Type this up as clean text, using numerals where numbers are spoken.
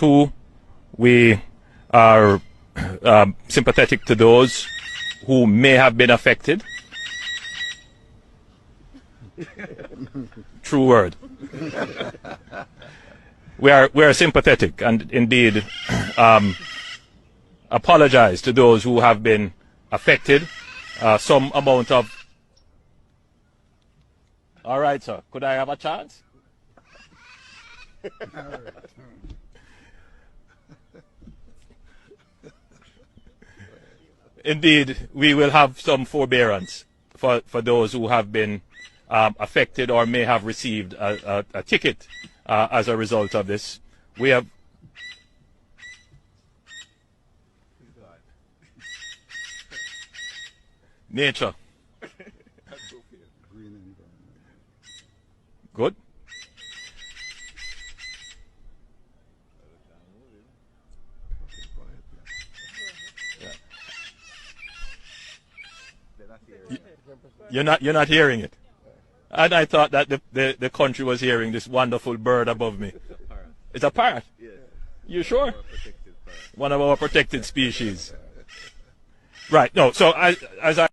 Two, we are sympathetic to those who may have been affected. True word. We are sympathetic and indeed apologize to those who have been affected. Some amount of. All right, sir. Could I have a chance? Indeed, we will have some forbearance for those who have been affected or may have received a ticket as a result of this. We have. Nature. Good. You're not hearing it. And I thought that the country was hearing this wonderful bird above me. It's a parrot. You sure? One of our protected species. Right. No. So as I